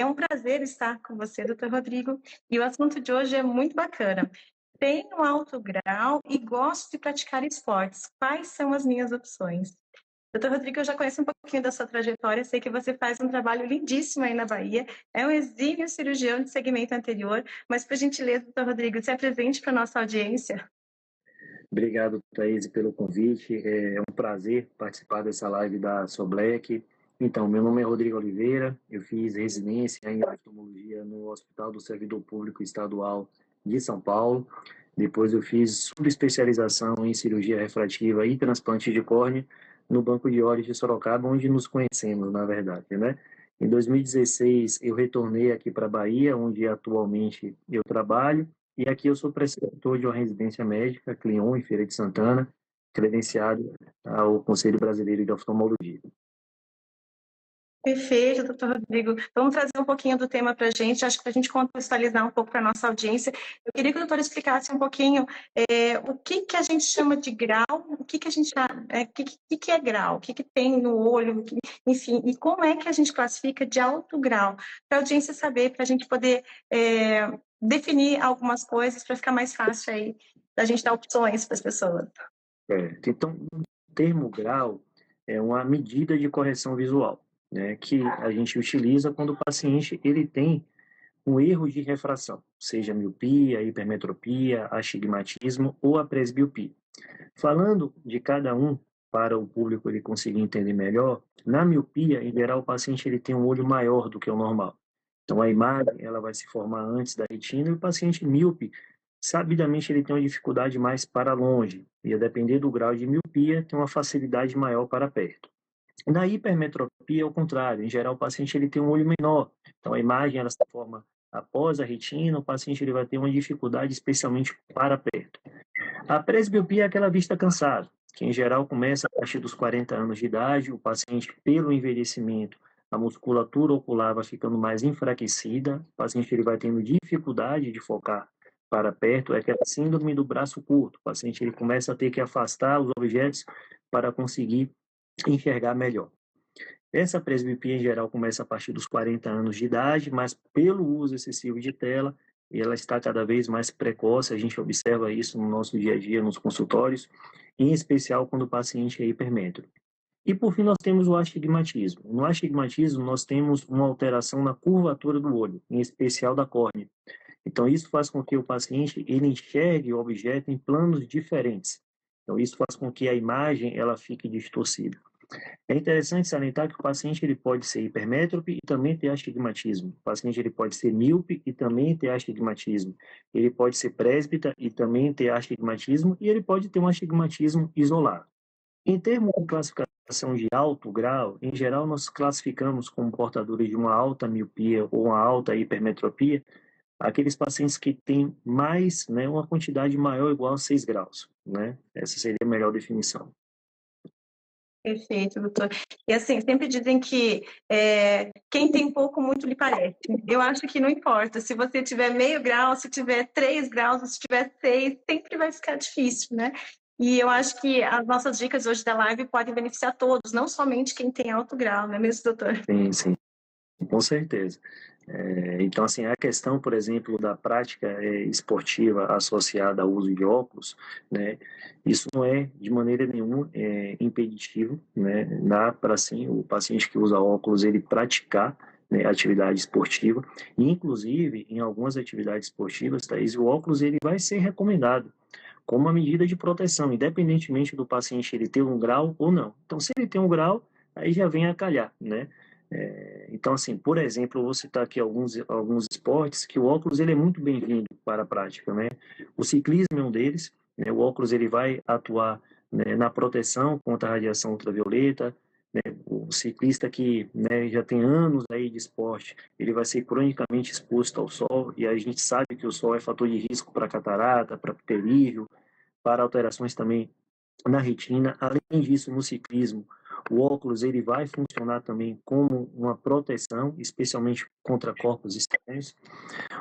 É um prazer estar com você, doutor Rodrigo, e o assunto de hoje é muito bacana. Tenho alto grau e gosto de praticar esportes. Quais são as minhas opções? Doutor Rodrigo, eu já conheço um pouquinho da sua trajetória, sei que você faz um trabalho lindíssimo aí na Bahia, é um exímio cirurgião de segmento anterior, mas, por gentileza, doutor Rodrigo, se apresente para a nossa audiência. Obrigado, Thaís, pelo convite. É um prazer participar dessa live da Soblec. Então, meu nome é Rodrigo Oliveira, eu fiz residência em oftalmologia no Hospital do Servidor Público Estadual de São Paulo. Depois eu fiz subespecialização em cirurgia refrativa e transplante de córnea no Banco de Olhos de Sorocaba, onde nos conhecemos, na verdade, né? Em 2016, eu retornei aqui para a Bahia, onde atualmente eu trabalho, e aqui eu sou preceptor de uma residência médica, Clion, em Feira de Santana, credenciado ao Conselho Brasileiro de Oftalmologia. Perfeito, doutor Rodrigo. Vamos trazer um pouquinho do tema para a gente, acho que para a gente contextualizar um pouco para a nossa audiência. Eu queria que o doutor explicasse um pouquinho o que a gente chama de grau, o que a gente que é grau, o que tem no olho, enfim, e como é que a gente classifica de alto grau, para a audiência saber, para a gente poder definir algumas coisas, para ficar mais fácil aí da gente dar opções para as pessoas. Então, o termo grau é uma medida de correção visual, né, que a gente utiliza quando o paciente ele tem um erro de refração, seja miopia, hipermetropia, astigmatismo ou a presbiopia. Falando de cada um para o público ele conseguir entender melhor, na miopia, em geral, o paciente ele tem um olho maior do que o normal. Então, a imagem ela vai se formar antes da retina e o paciente míope, sabidamente, ele tem uma dificuldade mais para longe. E, a depender do grau de miopia, tem uma facilidade maior para perto. Na hipermetropia, é o contrário. Em geral, o paciente ele tem um olho menor. Então, a imagem ela se forma após a retina, o paciente ele vai ter uma dificuldade especialmente para perto. A presbiopia é aquela vista cansada, que em geral começa a partir dos 40 anos de idade, o paciente, pelo envelhecimento, a musculatura ocular vai ficando mais enfraquecida, o paciente ele vai tendo dificuldade de focar para perto, é aquela síndrome do braço curto, o paciente ele começa a ter que afastar os objetos para conseguir enxergar melhor. Essa presbiopia, em geral, começa a partir dos 40 anos de idade, mas pelo uso excessivo de tela, ela está cada vez mais precoce, a gente observa isso no nosso dia a dia, nos consultórios, em especial quando o paciente é hipermétrope. E, por fim, nós temos o astigmatismo. No astigmatismo, nós temos uma alteração na curvatura do olho, em especial da córnea. Então, isso faz com que o paciente ele enxergue o objeto em planos diferentes. Então, isso faz com que a imagem ela fique distorcida. É interessante salientar que o paciente ele pode ser hipermétrope e também ter astigmatismo. O paciente ele pode ser míope e também ter astigmatismo. Ele pode ser presbita e também ter astigmatismo e ele pode ter um astigmatismo isolado. Em termos de classificação de alto grau, em geral nós classificamos como portadores de uma alta miopia ou uma alta hipermetropia aqueles pacientes que têm mais, né, uma quantidade maior ou igual a 6 graus, né? Essa seria a melhor definição. Perfeito, doutor. E assim, sempre dizem que quem tem pouco, muito lhe parece. Eu acho que não importa, se você tiver meio grau, se tiver 3 graus, se tiver 6, sempre vai ficar difícil, né? E eu acho que as nossas dicas hoje da live podem beneficiar todos, não somente quem tem alto grau, não é mesmo, doutor? Sim, com certeza. Então, assim, a questão, por exemplo, da prática esportiva associada ao uso de óculos, né, isso não é de maneira nenhuma impeditivo, né, dá para sim o paciente que usa óculos ele praticar, né, atividade esportiva, e inclusive em algumas atividades esportivas, Thaís, o óculos ele vai ser recomendado como uma medida de proteção, independentemente do paciente ele ter um grau ou não. Então, se ele tem um grau, aí já vem a calhar, né? Então, assim, por exemplo, eu vou citar aqui alguns esportes que o óculos ele é muito bem-vindo para a prática, né? O ciclismo é um deles, né? O óculos ele vai atuar, né, na proteção contra a radiação ultravioleta, né? O ciclista que, né, já tem anos aí de esporte, ele vai ser cronicamente exposto ao sol, e a gente sabe que o sol é fator de risco para catarata, para pterígio, para alterações também na retina. Além disso, no ciclismo, o óculos ele vai funcionar também como uma proteção, especialmente contra corpos estranhos.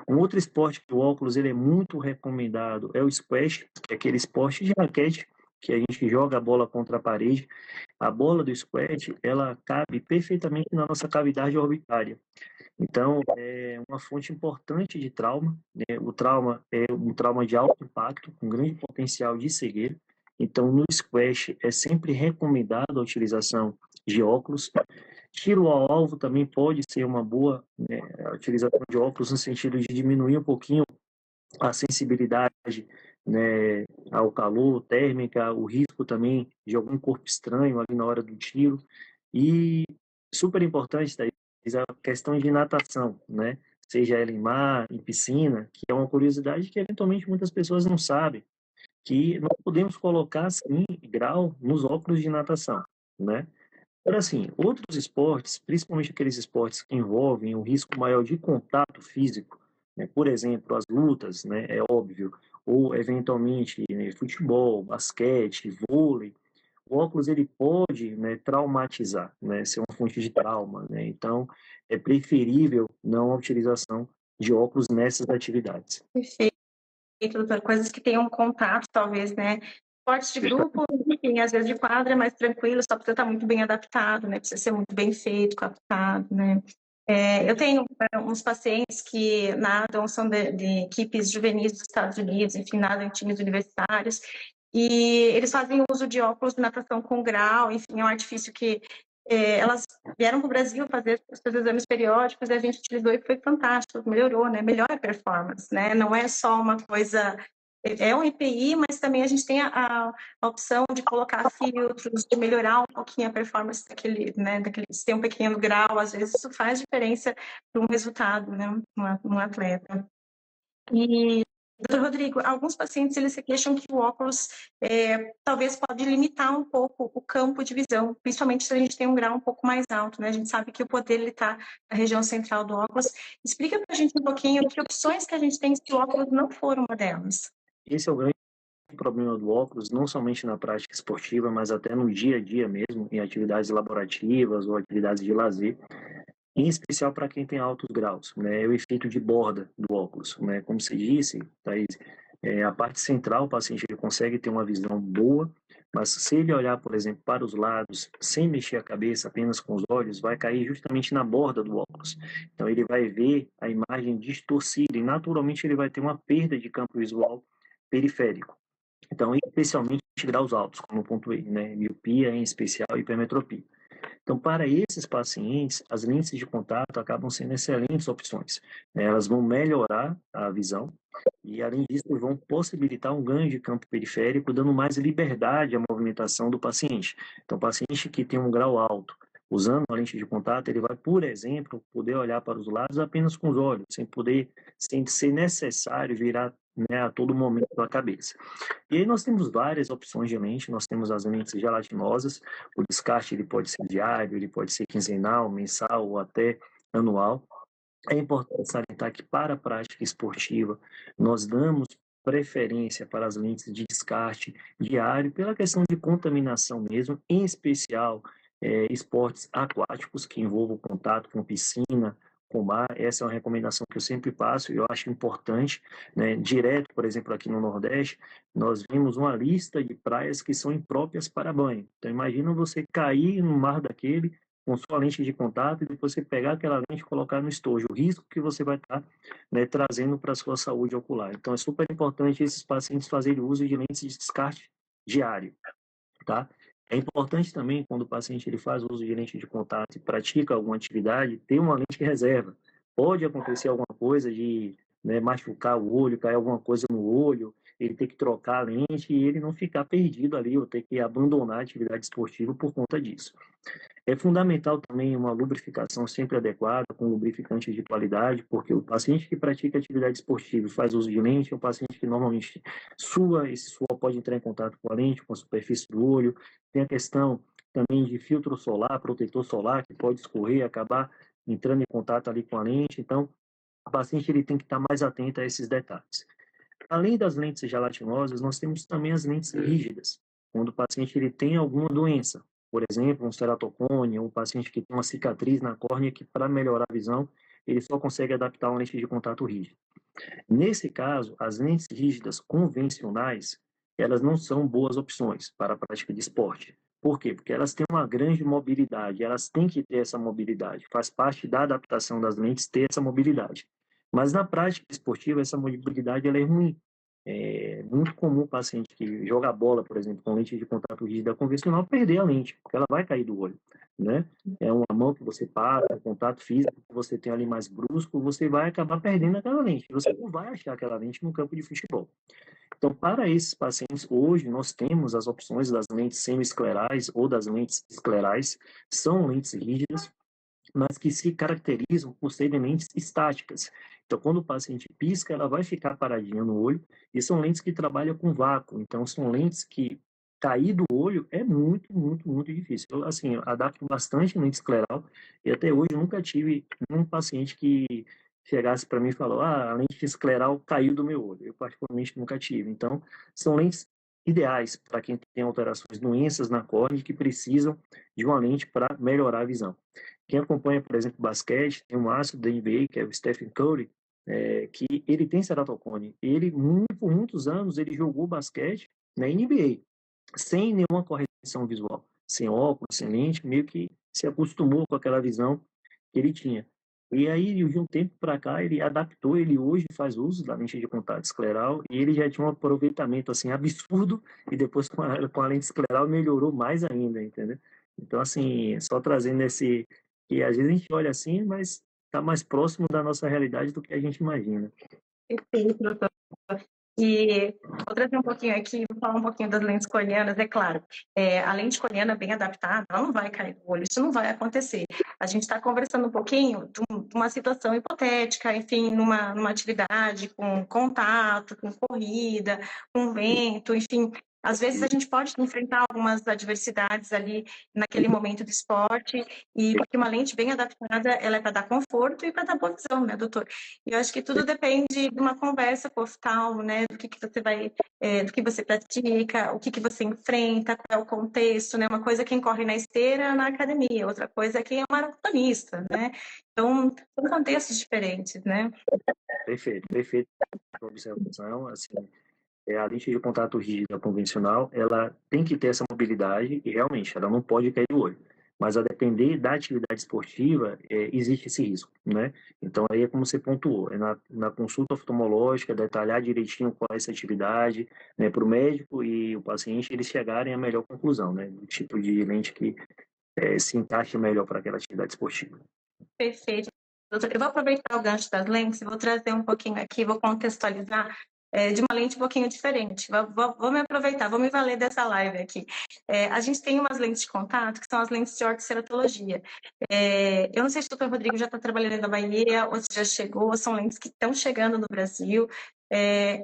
Um outro esporte que o óculos ele é muito recomendado é o squash, que é aquele esporte de raquete que a gente joga a bola contra a parede. A bola do squash, ela cabe perfeitamente na nossa cavidade orbitária. Então, é uma fonte importante de trauma, né? O trauma é um trauma de alto impacto, com grande potencial de cegueira. Então, no squash, é sempre recomendado a utilização de óculos. Tiro ao alvo também pode ser uma boa, né, a utilização de óculos no sentido de diminuir um pouquinho a sensibilidade, né, ao calor, térmica, o risco também de algum corpo estranho ali na hora do tiro. E super importante, Thaís, a questão de natação, né? Seja ela em mar, em piscina, que é uma curiosidade que eventualmente muitas pessoas não sabem, que nós podemos colocar, sim, grau nos óculos de natação, né? Agora, assim, outros esportes, principalmente aqueles esportes que envolvem um risco maior de contato físico, né? Por exemplo, as lutas, né? É óbvio, ou eventualmente, né, futebol, basquete, vôlei, o óculos ele pode, né, traumatizar, né? Ser uma fonte de trauma, né? Então, é preferível não a utilização de óculos nessas atividades. Perfeito, doutor. Coisas que tenham contato, talvez, né? Esportes de grupo, enfim, às vezes de quadra é mais tranquilo, só precisa estar muito bem adaptado, né? Precisa ser muito bem feito, captado, né? Eu tenho uns pacientes que nadam, são de equipes juvenis dos Estados Unidos, enfim, nadam em times universitários, e eles fazem uso de óculos de natação com grau, enfim, é um artifício que elas vieram para o Brasil fazer os seus exames periódicos e a gente utilizou e foi fantástico, melhorou, né? Melhora a performance, né? Não é só uma coisa, é um EPI, mas também a gente tem a opção de colocar filtros, de melhorar um pouquinho a performance daquele, né? Se tem um pequeno grau, às vezes isso faz diferença para um resultado, né? Um atleta. E, doutor Rodrigo, alguns pacientes eles se queixam que o óculos talvez pode limitar um pouco o campo de visão, principalmente se a gente tem um grau um pouco mais alto, né? A gente sabe que o poder está na região central do óculos. Explica para a gente um pouquinho que opções que a gente tem se o óculos não for uma delas. Esse é o grande problema do óculos, não somente na prática esportiva, mas até no dia a dia mesmo, em atividades laborativas ou atividades de lazer, em especial para quem tem altos graus, né? É o efeito de borda do óculos, né? Como você disse, Thaís, a parte central, o paciente ele consegue ter uma visão boa, mas se ele olhar, por exemplo, para os lados, sem mexer a cabeça, apenas com os olhos, vai cair justamente na borda do óculos. Então ele vai ver a imagem distorcida e naturalmente ele vai ter uma perda de campo visual periférico. Então, especialmente graus altos, como eu pontuei, né? Miopia, em especial, hipermetropia. Então, para esses pacientes, as lentes de contato acabam sendo excelentes opções, né? Elas vão melhorar a visão e, além disso, vão possibilitar um ganho de campo periférico, dando mais liberdade à movimentação do paciente. Então, o paciente que tem um grau alto, usando a lente de contato, ele vai, por exemplo, poder olhar para os lados apenas com os olhos, sem ser necessário virar, né, a todo momento a cabeça. E aí nós temos várias opções de lente, nós temos as lentes gelatinosas, o descarte ele pode ser diário, ele pode ser quinzenal, mensal ou até anual. É importante salientar que para a prática esportiva nós damos preferência para as lentes de descarte diário pela questão de contaminação mesmo, em especial esportes aquáticos que envolvam contato com piscina, com mar. Essa é uma recomendação que eu sempre passo e eu acho importante, né? Direto, por exemplo, aqui no Nordeste, nós vimos uma lista de praias que são impróprias para banho. Então, imagina você cair no mar daquele com sua lente de contato e depois você pegar aquela lente e colocar no estojo, o risco que você vai estar, né, trazendo para a sua saúde ocular. Então, é super importante esses pacientes fazerem uso de lentes de descarte diário, tá? É importante também, quando o paciente ele faz uso de lente de contato e pratica alguma atividade, ter uma lente de reserva. Pode acontecer alguma coisa de, né, machucar o olho, cair alguma coisa no olho, ele ter que trocar a lente e ele não ficar perdido ali ou ter que abandonar a atividade esportiva por conta disso. É fundamental também uma lubrificação sempre adequada, com lubrificante de qualidade, porque o paciente que pratica atividade esportiva e faz uso de lente é um paciente que normalmente sua, esse suor pode entrar em contato com a lente, com a superfície do olho. Tem a questão também de filtro solar, protetor solar, que pode escorrer e acabar entrando em contato ali com a lente. Então, o paciente ele tem que estar mais atento a esses detalhes. Além das lentes gelatinosas, nós temos também as lentes rígidas, quando o paciente ele tem alguma doença, por exemplo, um ceratocone, ou um paciente que tem uma cicatriz na córnea que, para melhorar a visão, ele só consegue adaptar uma lente de contato rígida. Nesse caso, as lentes rígidas convencionais, elas não são boas opções para a prática de esporte. Por quê? Porque elas têm uma grande mobilidade, elas têm que ter essa mobilidade, faz parte da adaptação das lentes ter essa mobilidade. Mas na prática esportiva, essa mobilidade ela é ruim. É muito comum o paciente que joga bola, por exemplo, com lente de contato rígida convencional, perder a lente, porque ela vai cair do olho, né? É uma mão que você passa, um contato físico que você tem ali mais brusco, você vai acabar perdendo aquela lente. Você não vai achar aquela lente no campo de futebol. Então, para esses pacientes, hoje nós temos as opções das lentes semiesclerais ou das lentes esclerais, são lentes rígidas, mas que se caracterizam por serem lentes estáticas. Então, quando o paciente pisca, ela vai ficar paradinha no olho, e são lentes que trabalham com vácuo. Então, são lentes que cair do olho é muito, muito, muito difícil. Eu, assim, eu adapto bastante lente escleral, e até hoje eu nunca tive um paciente que chegasse para mim e falou: ah, a lente escleral caiu do meu olho. Eu, particularmente, nunca tive. Então, são lentes ideais para quem tem alterações, doenças na córnea que precisam de uma lente para melhorar a visão. Quem acompanha, por exemplo, basquete, tem um astro da NBA, que é o Stephen Curry, que ele tem ceratocone. Ele, por muitos anos, ele jogou basquete na NBA, sem nenhuma correção visual, sem óculos, sem lente, meio que se acostumou com aquela visão que ele tinha. E aí, de um tempo para cá, ele adaptou, ele hoje faz uso da lente de contato escleral e ele já tinha um aproveitamento assim absurdo e depois com a lente escleral melhorou mais ainda, entendeu? Então, assim, só trazendo esse que às vezes a gente olha assim, mas está mais próximo da nossa realidade do que a gente imagina. Perfeito, doutor. E vou trazer um pouquinho aqui, vou falar um pouquinho das lentes corneanas, é claro. A lente corneana bem adaptada, ela não vai cair no olho, isso não vai acontecer. A gente está conversando um pouquinho de uma situação hipotética, enfim, numa atividade com contato, com corrida, com vento, enfim. Às vezes a gente pode enfrentar algumas adversidades ali naquele momento do esporte, e porque uma lente bem adaptada, ela é para dar conforto e para dar boa visão, né, doutor? E eu acho que tudo depende de uma conversa com o oftalmo, né? Do que você vai, do que você pratica, o que você enfrenta, qual é o contexto, né? Uma coisa é quem corre na esteira, na academia, outra coisa é quem é um maratonista, né? Então, são contextos diferentes, né? Perfeito, perfeito a observação, assim, a lente de contato rígida convencional, ela tem que ter essa mobilidade e realmente ela não pode cair do olho. Mas a depender da atividade esportiva, existe esse risco, né? Então aí é como você pontuou, na consulta oftalmológica, detalhar direitinho qual é essa atividade, né, para o médico e o paciente eles chegarem à melhor conclusão, né, do tipo de lente que se encaixe melhor para aquela atividade esportiva. Perfeito. Doutor, eu vou aproveitar o gancho das lentes e vou trazer um pouquinho aqui, vou contextualizar de uma lente um pouquinho diferente. Vou me aproveitar, vou me valer dessa live aqui. A gente tem umas lentes de contato, que são as lentes de ortoceratologia. Eu não sei se o doutor Rodrigo já está trabalhando na Bahia, ou se já chegou, são lentes que estão chegando no Brasil.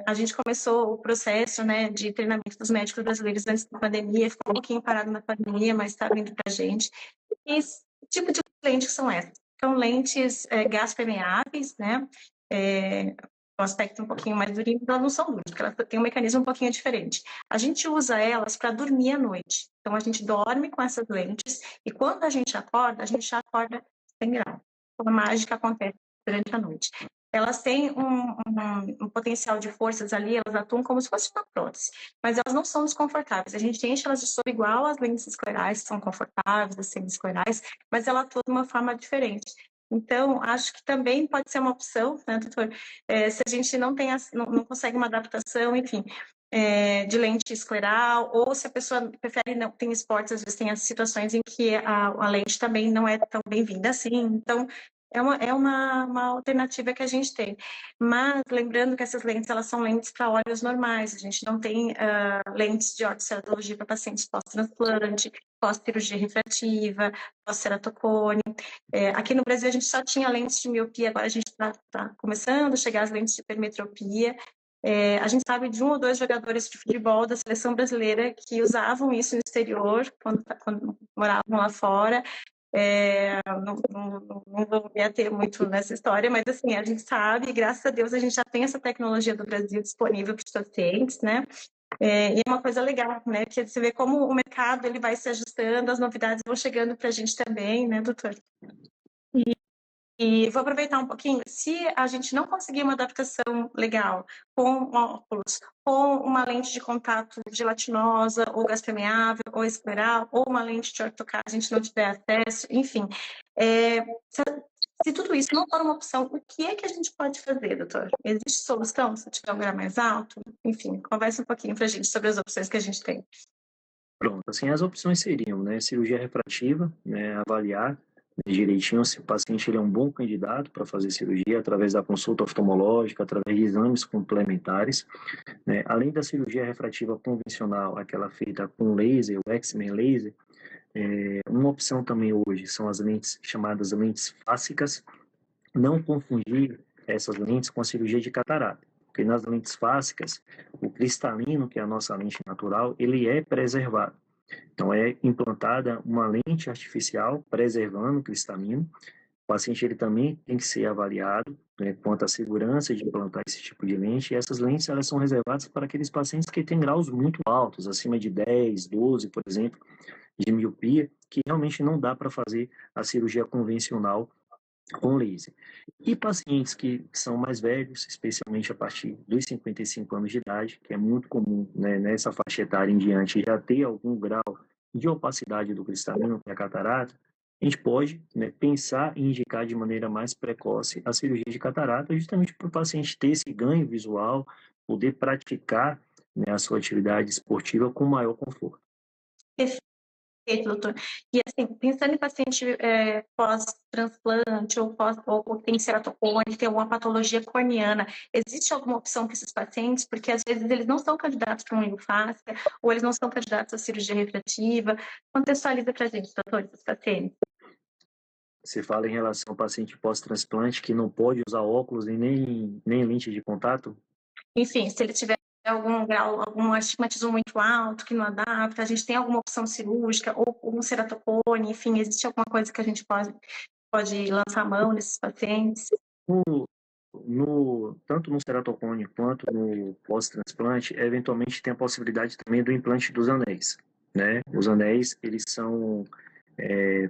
A gente começou o processo, né, de treinamento dos médicos brasileiros antes da pandemia, ficou um pouquinho parado na pandemia, mas está vindo para a gente. E que tipo de lentes são essas? São lentes gás permeáveis, né? Um aspecto um pouquinho mais durinho, elas não são duras, porque elas têm um mecanismo um pouquinho diferente. A gente usa elas para dormir à noite. Então, a gente dorme com essas lentes e quando a gente já acorda sem grau. Uma mágica acontece durante a noite. Elas têm um potencial de forças ali, elas atuam como se fosse uma prótese, mas elas não são desconfortáveis. A gente enche elas de sono igual às lentes esclerais, que são confortáveis, as semi-esclerais, mas ela atua de uma forma diferente. Então, acho que também pode ser uma opção, né, doutor? Se a gente não consegue uma adaptação, enfim, de lente escleral, ou se a pessoa prefere não, tem esportes, às vezes tem as situações em que a lente também não é tão bem-vinda assim, então é uma alternativa que a gente tem. Mas lembrando que essas lentes, elas são lentes para olhos normais, a gente não tem lentes de ortoceratologia para pacientes pós-transplante, pós-cirurgia refrativa, pós-ceratocone. Aqui no Brasil a gente só tinha lentes de miopia, agora a gente está começando a chegar às lentes de hipermetropia. A gente sabe de um ou dois jogadores de futebol da seleção brasileira que usavam isso no exterior, quando moravam lá fora. Não vou me ater muito nessa história, mas assim, a gente sabe, e graças a Deus a gente já tem essa tecnologia do Brasil disponível para os pacientes, né? E é uma coisa legal, né? Que você vê como o mercado ele vai se ajustando, as novidades vão chegando para a gente também, né, doutor? E vou aproveitar um pouquinho, se a gente não conseguir uma adaptação legal com óculos, com uma lente de contato gelatinosa, ou gás permeável, ou escleral, ou uma lente de ortocard, a gente não tiver acesso, enfim. Se tudo isso não for uma opção, o que é que a gente pode fazer, doutor? Existe solução se tiver um grau mais alto? Enfim, conversa um pouquinho para a gente sobre as opções que a gente tem. Pronto, assim, as opções seriam, né, cirurgia refrativa, né, avaliar direitinho se o paciente ele é um bom candidato para fazer cirurgia através da consulta oftalmológica, através de exames complementares, né, além da cirurgia refrativa convencional, aquela feita com laser, o X-Men laser, uma opção também hoje são as lentes chamadas lentes fásicas, não confundir essas lentes com a cirurgia de catarata, porque nas lentes fásicas, o cristalino, que é a nossa lente natural, ele é preservado. Então, é implantada uma lente artificial preservando o cristalino. O paciente ele também tem que ser avaliado, né, quanto à segurança de implantar esse tipo de lente. E essas lentes elas são reservadas para aqueles pacientes que têm graus muito altos, acima de 10, 12, por exemplo, de miopia, que realmente não dá para fazer a cirurgia convencional com laser. E pacientes que são mais velhos, especialmente a partir dos 55 anos de idade, que é muito comum, né, nessa faixa etária em diante já ter algum grau de opacidade do cristalino, que é a catarata, a gente pode, né, pensar em indicar de maneira mais precoce a cirurgia de catarata, justamente para o paciente ter esse ganho visual, poder praticar, né, a sua atividade esportiva com maior conforto. Perfeito, doutor. E assim, pensando em paciente pós-transplante ou tem ceratocone, tem alguma patologia corneana, existe alguma opção para esses pacientes? Porque às vezes eles não são candidatos para uma miofáscia ou eles não são candidatos à cirurgia refrativa. Contextualiza para a gente, doutor, esses pacientes. Você fala em relação ao paciente pós-transplante que não pode usar óculos e nem lente de contato? Enfim, se ele tiver algum grau, algum astigmatismo muito alto, que não adapta, a gente tem alguma opção cirúrgica ou um ceratocone, enfim, existe alguma coisa que a gente pode lançar a mão nesses pacientes? Tanto no ceratocone quanto no pós-transplante, eventualmente tem a possibilidade também do implante dos anéis, né? Os anéis, eles são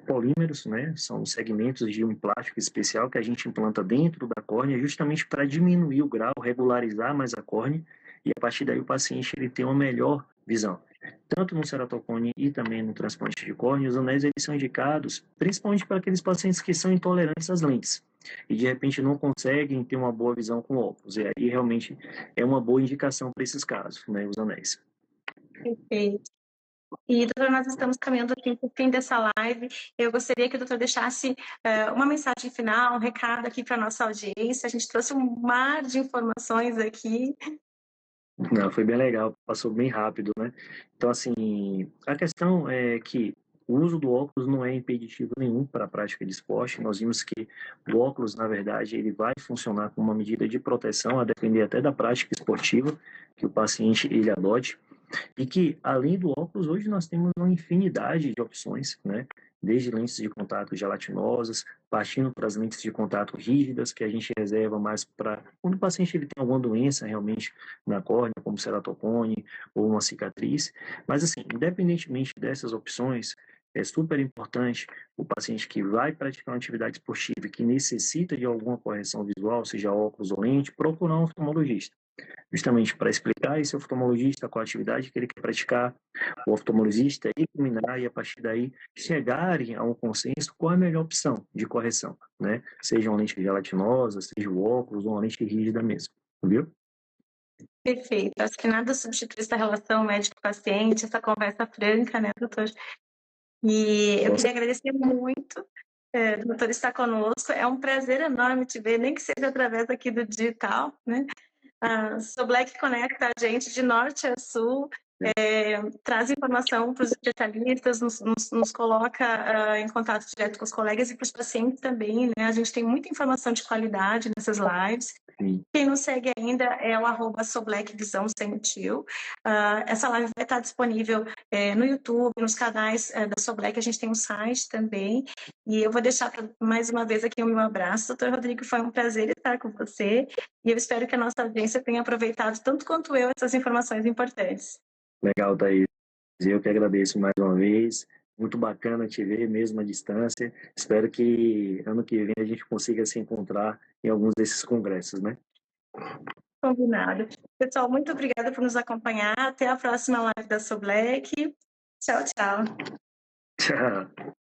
polímeros, né? São segmentos de um plástico especial que a gente implanta dentro da córnea justamente para diminuir o grau, regularizar mais a córnea e a partir daí o paciente ele tem uma melhor visão. Tanto no ceratocone e também no transplante de córnea, os anéis eles são indicados principalmente para aqueles pacientes que são intolerantes às lentes e de repente não conseguem ter uma boa visão com óculos. E aí realmente é uma boa indicação para esses casos, né, os anéis. Perfeito. E, doutor, nós estamos caminhando aqui para o fim dessa live. Eu gostaria que o doutor deixasse uma mensagem final, um recado aqui para a nossa audiência. A gente trouxe um mar de informações aqui. Não, foi bem legal, passou bem rápido, né? Então, assim, a questão é que o uso do óculos não é impeditivo nenhum para a prática de esporte. Nós vimos que o óculos, na verdade, ele vai funcionar como uma medida de proteção, a depender até da prática esportiva que o paciente ele adote. E que, além do óculos, hoje nós temos uma infinidade de opções, né? Desde lentes de contato gelatinosas, partindo para as lentes de contato rígidas, que a gente reserva mais para quando o paciente ele tem alguma doença realmente na córnea, como ceratocone ou uma cicatriz. Mas, assim, independentemente dessas opções, é super importante o paciente que vai praticar uma atividade esportiva e que necessita de alguma correção visual, seja óculos ou lente, procurar um oftalmologista justamente para explicar esse oftalmologista qual a atividade que ele quer praticar, o oftalmologista examinar e a partir daí chegarem a um consenso qual é a melhor opção de correção, né? Seja uma lente gelatinosa, seja o óculos ou uma lente rígida mesmo, viu? Perfeito. Acho que nada substitui essa relação médico-paciente, essa conversa franca, né, doutor? E eu queria agradecer muito do doutor estar conosco. É um prazer enorme te ver, nem que seja através aqui do digital, né? A Soblec conecta a gente de norte a sul, traz informação para os especialistas, nos coloca em contato direto com os colegas e para os pacientes também, né? A gente tem muita informação de qualidade nessas lives. Sim. Quem nos segue ainda é o @Soblec Visão Sem o Tio. Essa live vai estar disponível no YouTube, nos canais da Soblec, a gente tem um site também. E eu vou deixar mais uma vez aqui o meu abraço. Doutor Rodrigo, foi um prazer estar com você. E eu espero que a nossa audiência tenha aproveitado tanto quanto eu essas informações importantes. Legal, Thaís. Eu que agradeço mais uma vez. Muito bacana te ver mesmo à distância. Espero que ano que vem a gente consiga se encontrar em alguns desses congressos, né? Combinado. Pessoal, muito obrigada por nos acompanhar. Até a próxima live da Soblec. Tchau, tchau. Tchau.